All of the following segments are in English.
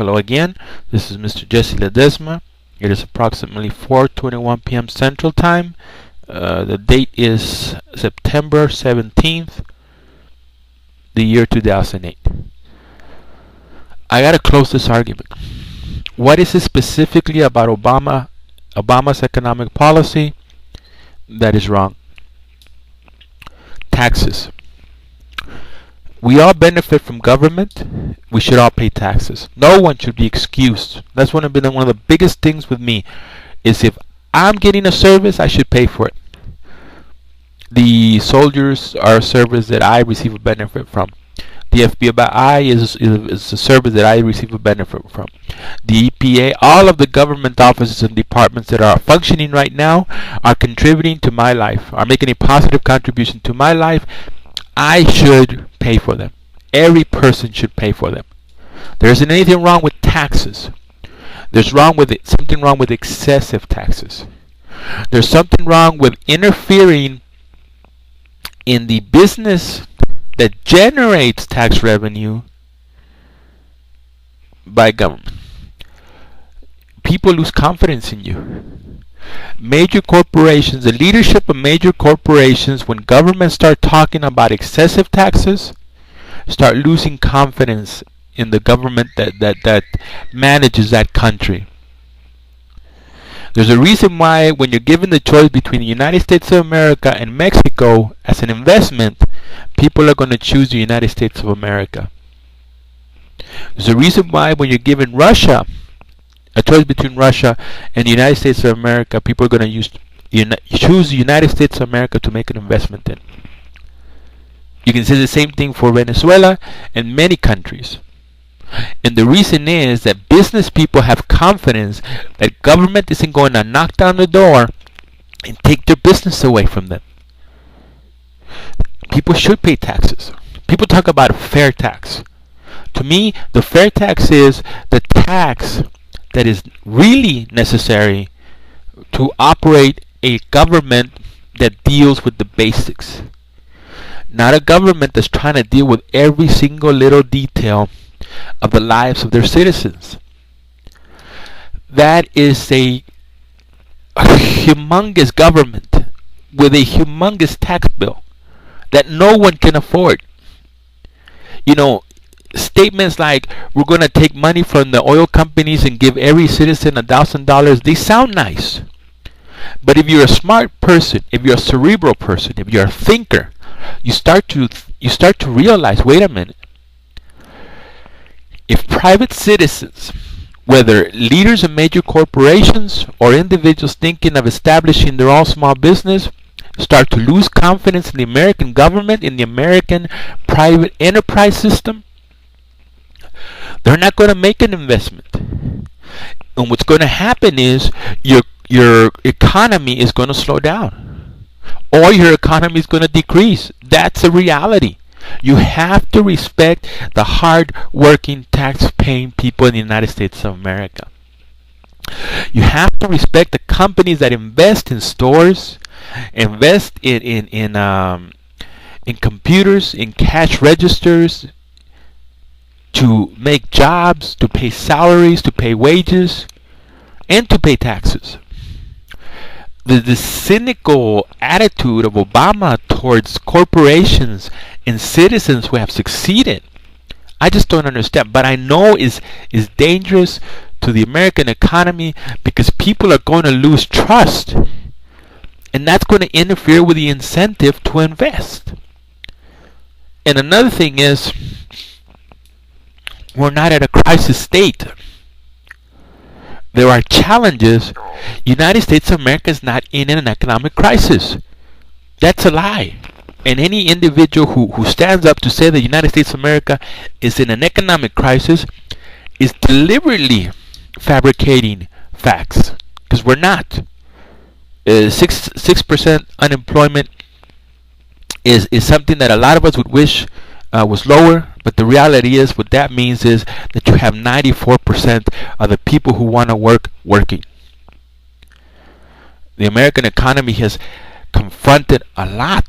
Hello again. This is Mr. Jesse Ledesma. It is approximately 4:21 p.m. Central Time. The date is September 17th, the year 2008. I gotta close this argument. What is it specifically about Obama's economic policy that is wrong? Taxes. We all benefit from government. We should all pay taxes. No one should be excused. That's one of the biggest things with me, is if I'm getting a service, I should pay for it. The soldiers are a service that I receive a benefit from. The FBI is a service that I receive a benefit from. The EPA, all of the government offices and departments that are functioning right now are contributing to my life, are making a positive contribution to my life. I should pay for them. Every person should pay for them. There isn't anything wrong with taxes. There's something wrong with excessive taxes. There's something wrong with interfering in the business that generates tax revenue by government. People lose confidence in you. Major corporations, the leadership of major corporations, when governments start talking about excessive taxes, start losing confidence in the government that manages that country. There's a reason why when you're given the choice between the United States of America and Mexico as an investment, people are going to choose the United States of America. There's a reason why when you're given Russia, a choice between Russia and the United States of America, people are going to choose the United States of America to make an investment in. You can say the same thing for Venezuela and many countries. And the reason is that business people have confidence that government isn't going to knock down the door and take their business away from them. People should pay taxes. People talk about a fair tax. To me, the fair tax is the tax that is really necessary to operate a government that deals with the basics. Not a government that's trying to deal with every single little detail of the lives of their citizens. That is a humongous government with a humongous tax bill that no one can afford. You know, statements like we're going to take money from the oil companies and give every citizen $1,000, they sound nice. But if you're a smart person, if you're a cerebral person, if you're a thinker, you start to realize, wait a minute. If private citizens, whether leaders of major corporations or individuals thinking of establishing their own small business, start to lose confidence in the American government, in the American private enterprise system, they're not going to make an investment. And what's going to happen is your economy is going to slow down, or your economy is going to decrease. That's a reality. You have to respect the hard-working, tax-paying people in the United States of America. You have to respect the companies that invest in stores, invest in computers, in cash registers, to make jobs, to pay salaries, to pay wages, and to pay taxes. The cynical attitude of Obama towards corporations and citizens who have succeeded, I just don't understand. But I know is dangerous to the American economy, because people are going to lose trust, and that's going to interfere with the incentive to invest. And another thing is, we're not at a crisis state. There are challenges. United States of America is not in an economic crisis. That's a lie. And any individual who stands up to say the United States of America is in an economic crisis is deliberately fabricating facts, because we're not. 6% unemployment is something that a lot of us would wish was lower, but the reality is, what that means is that you have 94% of the people who want to work working. The American economy has confronted a lot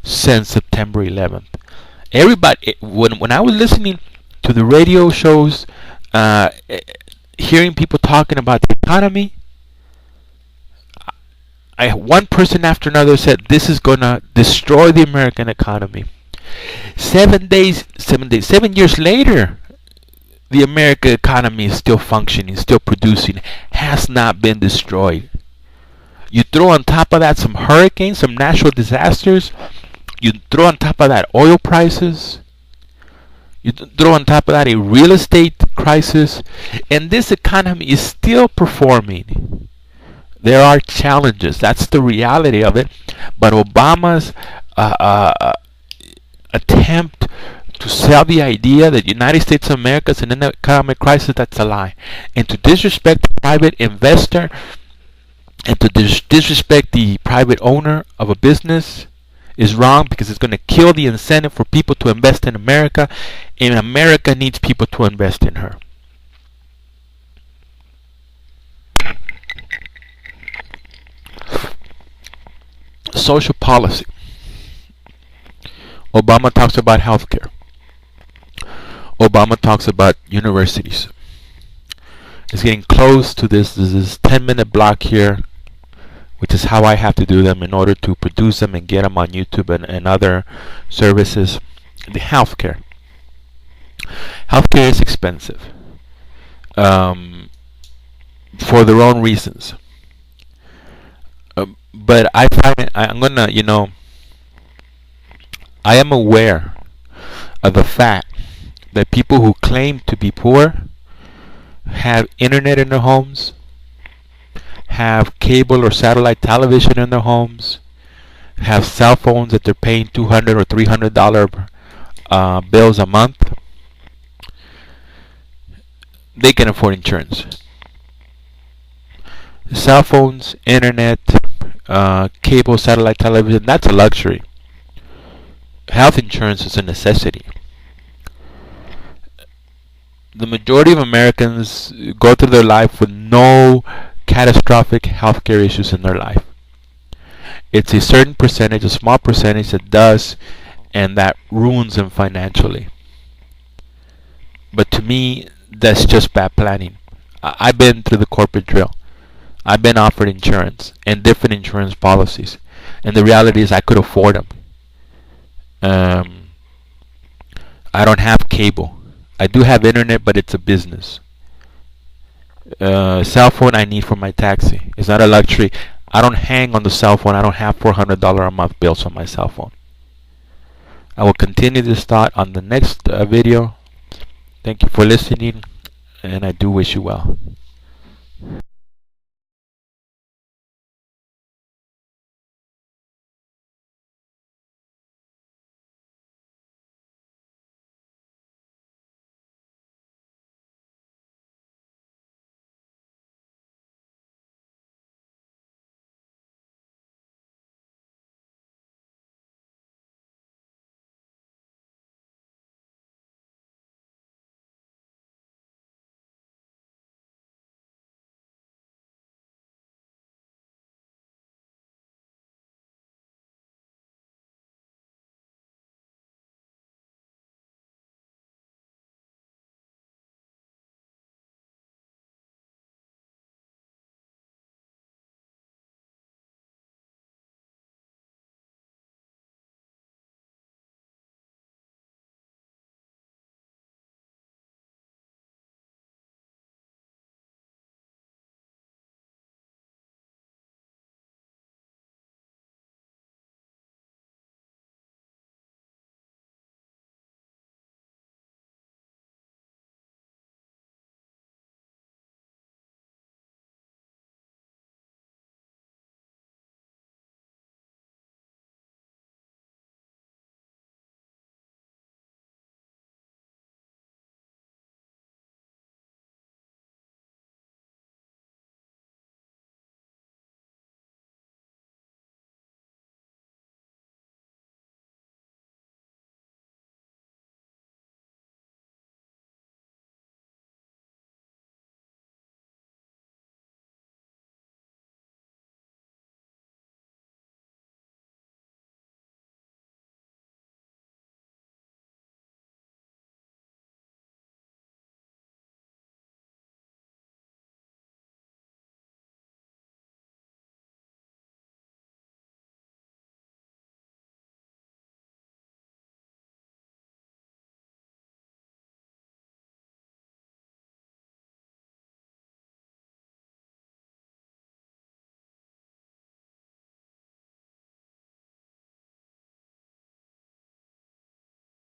since September 11th. Everybody, when I was listening to the radio shows uh, hearing people talking about the economy, one person after another said this is gonna destroy the American economy. 7 years later, the American economy is still functioning, still producing, has not been destroyed. You throw on top of that some hurricanes, some natural disasters. You throw on top of that oil prices. You throw on top of that a real estate crisis, and this economy is still performing. There are challenges. That's the reality of it. But Obama's attempt to sell the idea that the United States of America is in an economic crisis, that's a lie. And to disrespect the private investor and to disrespect the private owner of a business is wrong, because it's going to kill the incentive for people to invest in America, and America needs people to invest in her. Social policy. Obama talks about healthcare. Obama talks about universities. It's getting close to this 10-minute block here, which is how I have to do them in order to produce them and get them on YouTube and other services. The healthcare. Healthcare is expensive for their own reasons. But I find it, I'm gonna, I am aware of the fact that people who claim to be poor have internet in their homes, have cable or satellite television in their homes, have cell phones that they're paying $200 or $300 bills a month. They can afford insurance. Cell phones, internet, cable, satellite television, that's a luxury. Health insurance is a necessity. The majority of Americans go through their life with no catastrophic healthcare issues in their life. It's a certain percentage, a small percentage that does, and that ruins them financially. But to me, that's just bad planning. I've been through the corporate drill. I've been offered insurance and different insurance policies, and the reality is I could afford them. I don't have cable. I do have internet, but it's a business. Cell phone I need for my taxi. It's not a luxury. I don't hang on the cell phone. I don't have $400 a month bills on my cell phone. I will continue this thought on the next video. Thank you for listening, and I do wish you well.